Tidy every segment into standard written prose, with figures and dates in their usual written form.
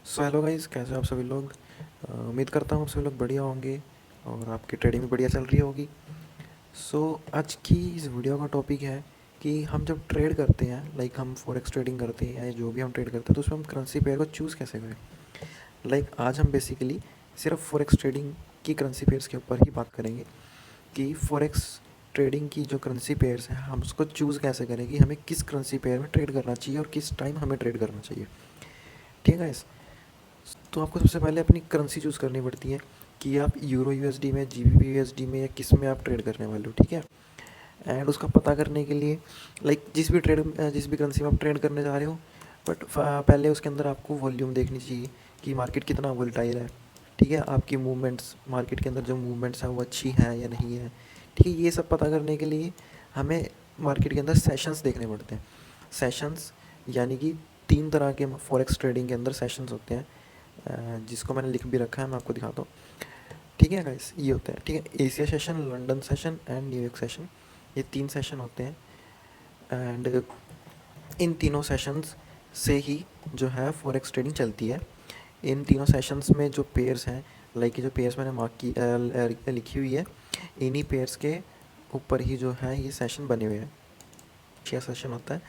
So hello guys, कैसे हो आप सभी लोग। उम्मीद करता हूँ आप सभी लोग बढ़िया होंगे और आपकी ट्रेडिंग भी बढ़िया चल रही होगी। सो आज की इस वीडियो का टॉपिक है कि हम जब ट्रेड करते हैं, लाइक हम फॉरेक्स ट्रेडिंग करते हैं या जो भी हम ट्रेड करते हैं, तो उसमें हम करेंसी पेयर को चूज़ कैसे करें। लाइक आज हम बेसिकली सिर्फ फॉरेक्स ट्रेडिंग की करेंसी पेयर्स के ऊपर ही बात करेंगे कि फॉरेक्स ट्रेडिंग की जो करेंसी पेयर्स हैं हम उसको चूज़ कैसे करें कि हमें किस करेंसी पेयर में ट्रेड करना चाहिए और किस टाइम हमें ट्रेड करना चाहिए। ठीक है गाइस। तो आपको सबसे पहले अपनी करेंसी चूज़ करनी पड़ती है कि आप यूरो यूएसडी में, जीबीपी यूएसडी में या किस में आप ट्रेड करने वाले हो। ठीक है। एंड उसका पता करने के लिए लाइक जिस भी करेंसी में आप ट्रेड करने जा रहे हो, बट पहले उसके अंदर आपको वॉल्यूम देखनी चाहिए कि मार्केट कितना वोलेटाइल है। ठीक है, आपकी मूवमेंट्स, मार्केट के अंदर जो मूवमेंट्स हैं वो अच्छी हैं या नहीं है। ठीक है, ये सब पता करने के लिए हमें मार्केट के अंदर सेशंस देखने पड़ते हैं। सेशंस यानी कि 3 तरह के फॉरेक्स ट्रेडिंग के अंदर सेशंस होते हैं, जिसको मैंने लिख भी रखा है, मैं आपको दिखाता हूँ। ठीक है गाइस, ये होता है। ठीक है, Asia session, London session and New York session, ये 3 सेशन होते हैं। एंड इन तीनों सेशंस से ही जो है फॉरेक्स ट्रेडिंग चलती है। इन तीनों सेशंस में जो पेयर्स हैं, लाइक जो पेयर्स मैंने मार्क की लिखी हुई है, इन्हीं पेयर्स के ऊपर ही जो है ये सेशन बने हुए हैं। एशिया सेशन होता है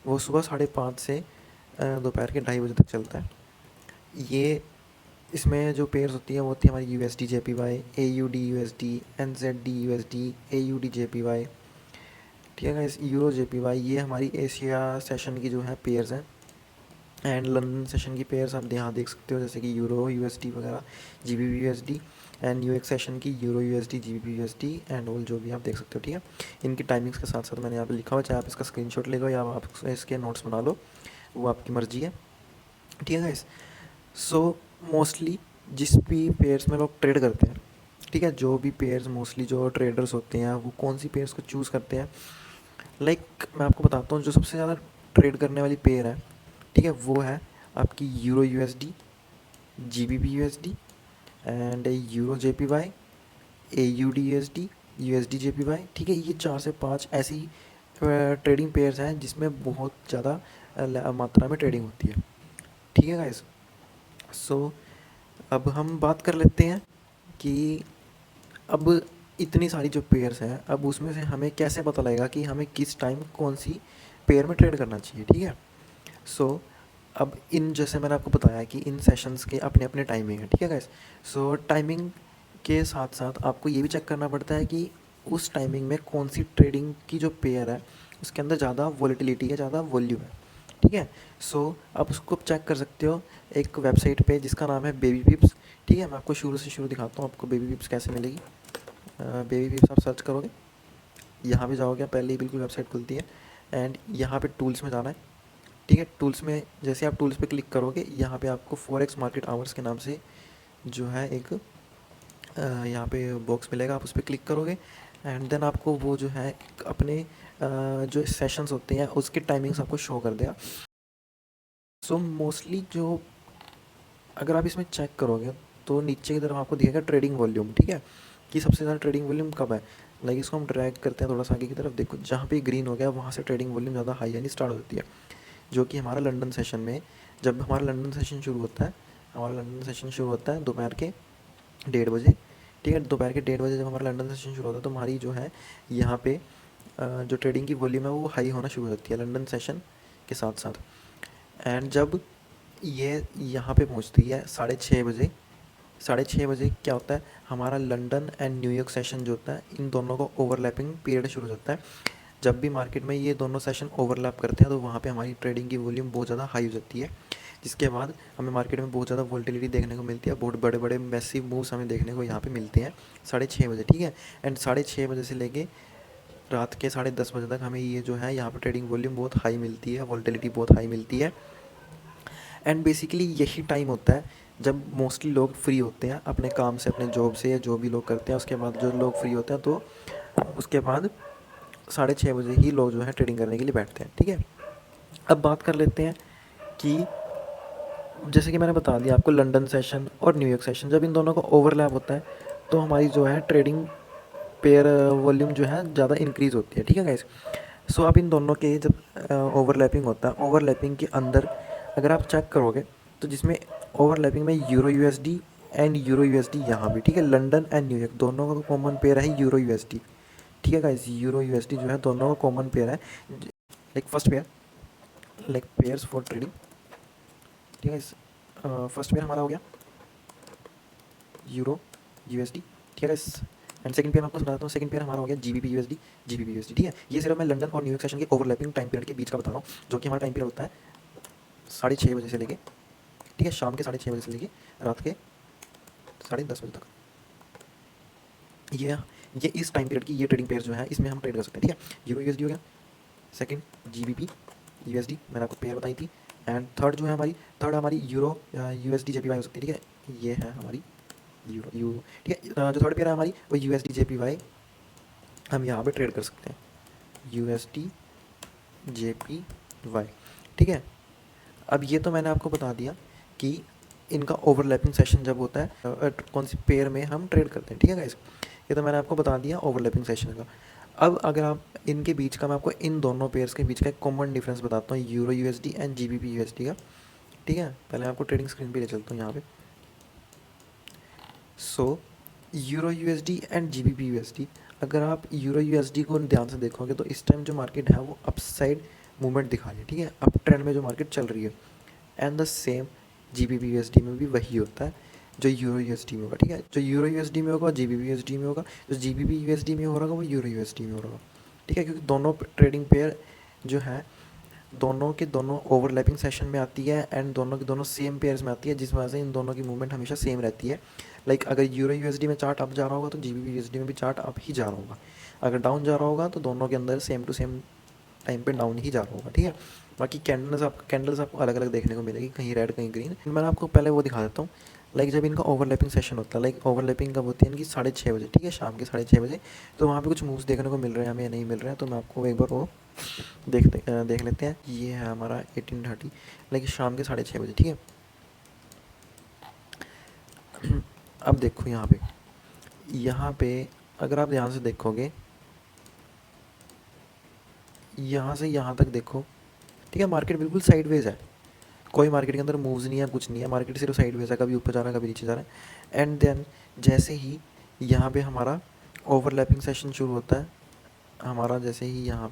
वो सुबह 5:30 से दोपहर के 2:30 बजे तक चलता है। ये इसमें जो पेयर्स होती हैं वो होती है हमारी USD JPY, AUD USD, NZD USD, AUD JPY। ठीक है गाइस, यूरो JPY, ये हमारी एशिया सेशन की जो है पेयर्स हैं। एंड लंदन सेशन की पेयर्स आप यहाँ देख सकते हो, जैसे कि यूरो USD वगैरह, GBP USD। And New York session की euro USD, GBP USD and all जो भी आप देख सकते हो। ठीक है, इनकी टाइमिंग्स के साथ साथ मैंने यहाँ पे लिखा हुआ, चाहे आप इसका स्क्रीनशॉट ले लो या आप इसके नोट्स बना लो, वो आपकी मर्जी है। ठीक है गाइस। सो मोस्टली जिस भी पेयर्स में लोग ट्रेड करते हैं, ठीक है, जो भी पेयर्स मोस्टली जो ट्रेडर्स होते हैं वो कौन सी पेयर्स को चूज़ करते हैं। लाइक मैं आपको बताता हूँ, जो सबसे ज़्यादा ट्रेड करने वाली पेयर है, ठीक है, वो है आपकी euro USD, GBP USD and euro JPY, AUD USD, USD JPY। ठीक है, ये 4 से 5 ऐसी ट्रेडिंग पेयर्स हैं जिसमें बहुत ज़्यादा मात्रा में ट्रेडिंग होती है। ठीक है गाइस। सो अब हम बात कर लेते हैं कि अब इतनी सारी जो पेयर्स हैं, अब उसमें से हमें कैसे पता लगेगा कि हमें किस टाइम कौन सी पेयर में ट्रेड करना चाहिए। ठीक है। सो अब इन, जैसे मैंने आपको बताया कि इन सेशंस के अपने अपने टाइमिंग है। ठीक है गाइस। सो टाइमिंग के साथ साथ आपको ये भी चेक करना पड़ता है कि उस टाइमिंग में कौन सी ट्रेडिंग की जो पेयर है उसके अंदर ज़्यादा वॉलेटिलिटी है, ज़्यादा वॉल्यूम है। ठीक है। सो आप उसको चेक कर सकते हो एक वेबसाइट पे जिसका नाम है बेबी पिप्स। ठीक है, मैं आपको शुरू से शुरू दिखाता हूँ आपको बेबी पिप्स कैसे मिलेगी। बेबी पिप्स आप सर्च करोगे, यहाँ पे जाओगे, पहले ही बिल्कुल वेबसाइट खुलती है। एंड यहाँ पे टूल्स में जाना है। ठीक है, टूल्स में जैसे आप टूल्स पे क्लिक करोगे, यहाँ पे आपको फॉरेक्स मार्केट आवर्स के नाम से जो है एक यहाँ पे बॉक्स मिलेगा, आप उस पर क्लिक करोगे। एंड देन आपको वो जो है अपने जो सेशंस होते हैं उसके टाइमिंग्स आपको शो कर देगा। सो मोस्टली जो, अगर आप इसमें चेक करोगे तो नीचे की तरफ आपको दिखेगा ट्रेडिंग वॉल्यूम। ठीक है, कि सबसे ज़्यादा ट्रेडिंग वॉल्यूम कब है। लाइक इसको हम ड्रैग करते हैं थोड़ा सा आगे की तरफ, देखो जहाँ पे ग्रीन हो गया वहाँ से ट्रेडिंग वॉल्यूम ज़्यादा हाई यानी स्टार्ट होती है, जो कि हमारा लंदन सेशन में, जब हमारा लंदन सेशन शुरू होता है, हमारा लंदन सेशन शुरू होता है दोपहर के 1:30 बजे। ठीक है, दोपहर के 1:30 बजे जब हमारा लंदन सेशन शुरू होता है तो हमारी जो है यहाँ पे जो ट्रेडिंग की वॉल्यूम है वो हाई होना शुरू हो जाती है लंदन सेशन के साथ साथ। एंड जब ये यहाँ पे पहुँचती है 6:30 बजे, 6:30 बजे क्या होता है, हमारा लंदन एंड न्यूयॉर्क सेशन जो होता है, इन दोनों को ओवरलैपिंग पीरियड शुरू हो जाता है। जब भी मार्केट में ये दोनों सेशन ओवरलैप करते हैं तो वहाँ पे हमारी ट्रेडिंग की वॉल्यूम बहुत ज़्यादा हाई हो जाती है, जिसके बाद हमें मार्केट में बहुत ज़्यादा वोल्टिलिटी देखने को मिलती है, बहुत बड़े बड़े मैसिव मूव्स हमें देखने को यहाँ पे मिलते हैं 6:30 बजे। ठीक है, एंड 6:30 बजे से लेके रात के 10:30 बजे तक हमें ये जो है यहाँ पर ट्रेडिंग वॉल्यूम बहुत हाई मिलती है, वोल्टिलिटी बहुत हाई मिलती है। एंड बेसिकली यही टाइम होता है जब मोस्टली लोग फ्री होते हैं अपने काम से, अपने जॉब से, या जो भी लोग करते हैं उसके बाद जो लोग फ्री होते हैं, तो उसके बाद 6:30 बजे ही लोग जो है ट्रेडिंग करने के लिए बैठते हैं। ठीक है, अब बात कर लेते हैं कि जैसे कि मैंने बता दिया आपको, लंदन सेशन और न्यूयॉर्क सेशन जब इन दोनों का ओवरलैप होता है तो हमारी जो है ट्रेडिंग पेयर वॉल्यूम जो है ज़्यादा इंक्रीज़ होती है। ठीक है गाइस। सो अब इन दोनों के जब ओवरलैपिंग होता है, ओवरलैपिंग के अंदर अगर आप चेक करोगे तो जिसमें ओवरलैपिंग में euro USD and euro USD यहाँ भी, ठीक है। लंदन एंड न्यूयॉर्क दोनों का कॉमन पेयर है यूरो यूएसडी, ठीक है गाइस। यूरो यूएसडी जो है दोनों का कॉमन पेयर है। Like first pair, like pairs for trading, ठीक है। फर्स्ट पेयर हमारा हो गया यूरो यूएसडी, ठीक है। एंड सेकंड पेयर मैं आपको बताता हूँ, सेकंड पेयर हमारा हो गया जीबीपी यूएसडी, जीबीपी यूएसडी, ठीक है। ये सिर्फ मैं लंदन और न्यूयॉर्क सेशन के ओवरलैपिंग टाइम पीरियड के बीच का बता रहा हूँ, जो कि हमारा टाइम पीरियड होता है 6:30 बजे से लेके, ठीक है, शाम के 6:30 बजे से लेके रात के 10:30 बजे तक। ये इस टाइम पीरियड की ये ट्रेडिंग पेयर जो है इसमें हम ट्रेड कर सकते हैं, ठीक है। यूरो यूएसडी हो गया, सेकंड जीबीपी यूएसडी मैंने आपको पेयर बताई थी, एंड थर्ड जो है थर्ड हमारी यूरो यूएसडी जेपीवाई हो सकती है, ठीक है। ये है हमारी यूरो, ठीक है। जो थर्ड पेयर है हमारी वो यूएसडी जेपीवाई हम यहाँ पे ट्रेड कर सकते हैं, यूएसडी जेपीवाई, ठीक है। अब ये तो मैंने आपको बता दिया कि इनका ओवरलैपिंग सेशन जब होता है कौन सी पेयर में हम ट्रेड करते हैं, ठीक है गाइस। ये तो मैंने आपको बता दिया ओवरलैपिंग सेशन का। अब अगर आप इनके बीच का, मैं आपको इन दोनों पेयर्स के बीच का एक कॉमन डिफरेंस बताता हूँ, euro USD and GBP USD का, ठीक है। पहले मैं आपको ट्रेडिंग स्क्रीन पे ले चलता हूँ यहाँ पे। So euro USD and GBP USD, अगर आप यूरो यूएसडी को ध्यान से देखोगे तो इस टाइम जो मार्केट है वो अपसाइड मूवमेंट दिखा रही है, ठीक है, अप ट्रेंड में जो मार्केट चल रही है। And the same GBP USD में भी वही होता है जो यूरो यूएसडी में होगा, ठीक है। जो यूरो यूएसडी में होगा जीबीपी यूएसडी में होगा, जो जीबीपी यूएसडी में हो रहा होगा वो यूरो यूएसडी में हो रहा होगा, ठीक है। क्योंकि दोनों ट्रेडिंग पेयर जो है दोनों के दोनों ओवरलैपिंग सेशन में आती है एंड दोनों की दोनों सेम पेयर्स में आती है, जिस वजह से इन दोनों की मूवमेंट हमेशा सेम रहती है। लाइक अगर यूरो यूएसडी में चार्ट अप जा रहा होगा तो जीबीपी यूएसडी में भी चार्ट अप ही जा रहा होगा, अगर डाउन जा रहा होगा तो दोनों के अंदर सेम टू सेम टाइम पे डाउन ही जा रहा होगा, ठीक है। बाकी कैंडल्स आपको अलग अलग देखने को मिलेगी, कहीं रेड कहीं ग्रीन। मैं आपको पहले वो दिखा देता हूँ, लाइक जब इनका ओवरलैपिंग सेशन होता है, लाइक ओवरलैपिंग कब होती है इनकी 6:30 बजे, ठीक है, शाम के 6:30 बजे। तो वहाँ पे कुछ मूव्स देखने को मिल रहे हैं हमें या नहीं मिल रहे हैं, तो मैं आपको एक बार वो देख लेते हैं। ये है हमारा 18:30, लाइक शाम के 6:30 बजे, ठीक है। अब देखो यहाँ पे अगर आप ध्यान से देखोगे, यहाँ से यहाँ तक देखो, ठीक है, मार्केट बिल्कुल साइडवेज है, कोई मार्केट के अंदर मूव्स नहीं है, कुछ नहीं है, मार्केट सिर्फ साइडवेज है, कभी ऊपर जा रहा है कभी नीचे जा रहा है। एंड देन जैसे ही यहाँ पे हमारा ओवरलैपिंग सेशन शुरू होता है, हमारा जैसे ही यहाँ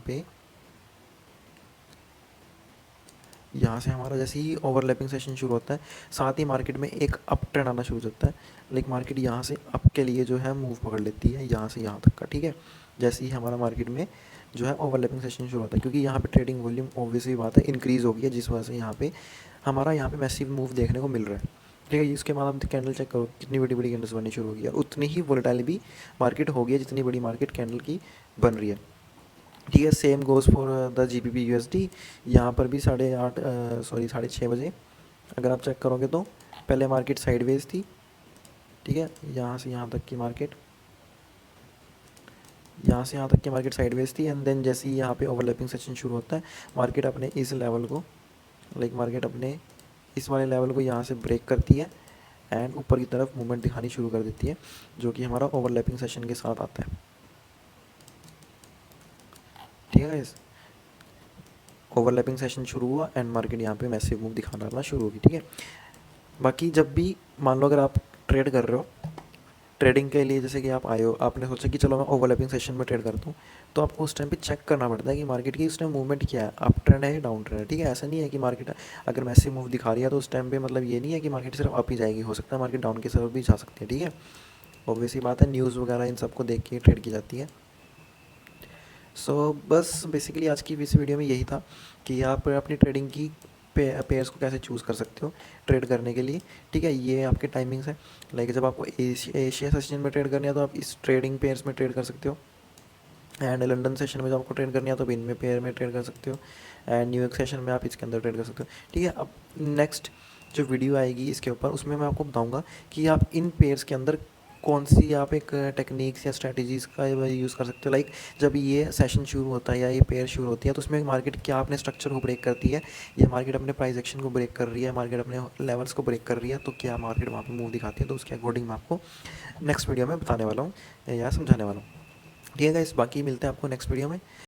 से हमारा जैसे ही ओवरलैपिंग सेशन शुरू होता है, साथ ही मार्केट में एक अप ट्रेंड आना शुरू हो जाता है। लाइक मार्केट यहाँ से अप के लिए जो है मूव पकड़ लेती है यहाँ से यहाँ तक का, ठीक है। जैसे ही हमारा मार्केट में जो है ओवरलैपिंग सेशन शुरू होता है, क्योंकि यहाँ पे ट्रेडिंग वॉल्यूम ऑब्वियसली बात है इंक्रीज़ हो गई है, जिस वजह से यहाँ पे मैसिव मूव देखने को मिल रहा है, ठीक है। इसके बाद आप कैंडल चेक करो कितनी बड़ी बड़ी कैंडल्स बननी शुरू हो गई है, उतनी ही वोलेटाइल भी मार्केट हो गई है जितनी बड़ी मार्केट कैंडल की बन रही है, ठीक है। Same goes for the GBP USD, यहाँ पर भी 6:30 बजे अगर आप चेक करोगे तो पहले मार्केट साइडवेज थी, ठीक है। यहाँ से यहाँ तक की मार्केट साइडवेज थी, एंड देन जैसे ही यहाँ पे ओवरलैपिंग सेशन शुरू होता है, मार्केट अपने इस लेवल को मार्केट अपने इस वाले लेवल को यहाँ से ब्रेक करती है एंड ऊपर की तरफ मूवमेंट दिखानी शुरू कर देती है, जो कि हमारा ओवरलैपिंग सेशन के साथ आता है, ठीक है। इस ओवरलैपिंग सेशन शुरू हुआ एंड मार्केट यहाँ पे मैसिव मूव दिखाना शुरू होगी, ठीक है। बाकी जब भी मान लो अगर आप ट्रेड कर रहे हो, ट्रेडिंग के लिए जैसे कि आप आए हो, आपने सोचा कि चलो मैं ओवरलैपिंग सेशन में ट्रेड करता हूँ, तो आपको उस टाइम पे चेक करना पड़ता है कि मार्केट की उस टाइम मूवमेंट क्या है, अप ट्रेंड है या डाउन ट्रेंड है, ठीक है। ऐसा नहीं है कि मार्केट अगर मैसिव मूव दिखा रही है तो उस टाइम पे मतलब ये नहीं है कि मार्केट सिर्फ अप ही जाएगी, हो सकता है मार्केट डाउन की तरफ भी जा सकती है, ठीक है। ऑब्वियसली बात है, न्यूज़ वगैरह इन सबको देख के ट्रेड की जाती है। सो बस बेसिकली आज की इस वीडियो में यही था कि आप अपनी ट्रेडिंग की पेयर्स को कैसे चूज़ कर सकते हो ट्रेड करने के लिए, ठीक है। ये आपके टाइमिंग्स है, लाइक जब आपको एशिया सेशन में ट्रेड करनी है तो आप इस ट्रेडिंग पेयर्स में ट्रेड कर सकते हो, एंड लंदन सेशन में जब आपको ट्रेड करनी है तो इनमें पेयर में ट्रेड कर सकते हो, एंड न्यूयॉर्क सेशन में आप इसके अंदर ट्रेड कर सकते हो, ठीक है। अब नेक्स्ट जो वीडियो आएगी इसके ऊपर, उसमें मैं आपको बताऊँगा कि आप इन पेयर्स के अंदर कौन सी आप एक टेक्निक्स या स्ट्रेटजीज़ का यूज़ कर सकते हो। लाइक जब ये सेशन शुरू होता है या ये पेयर शुरू होती है तो उसमें मार्केट क्या अपने स्ट्रक्चर को ब्रेक करती है, या मार्केट अपने प्राइस एक्शन को ब्रेक कर रही है, मार्केट अपने लेवल्स को ब्रेक कर रही है, तो क्या मार्केट वहाँ पे मूव दिखाती है, तो उसके अकॉर्डिंग मैं आपको नेक्स्ट वीडियो में बताने वाला हूँ या समझाने वाला हूँ, ठीक है गाइस। बाकी मिलते हैं आपको नेक्स्ट वीडियो में।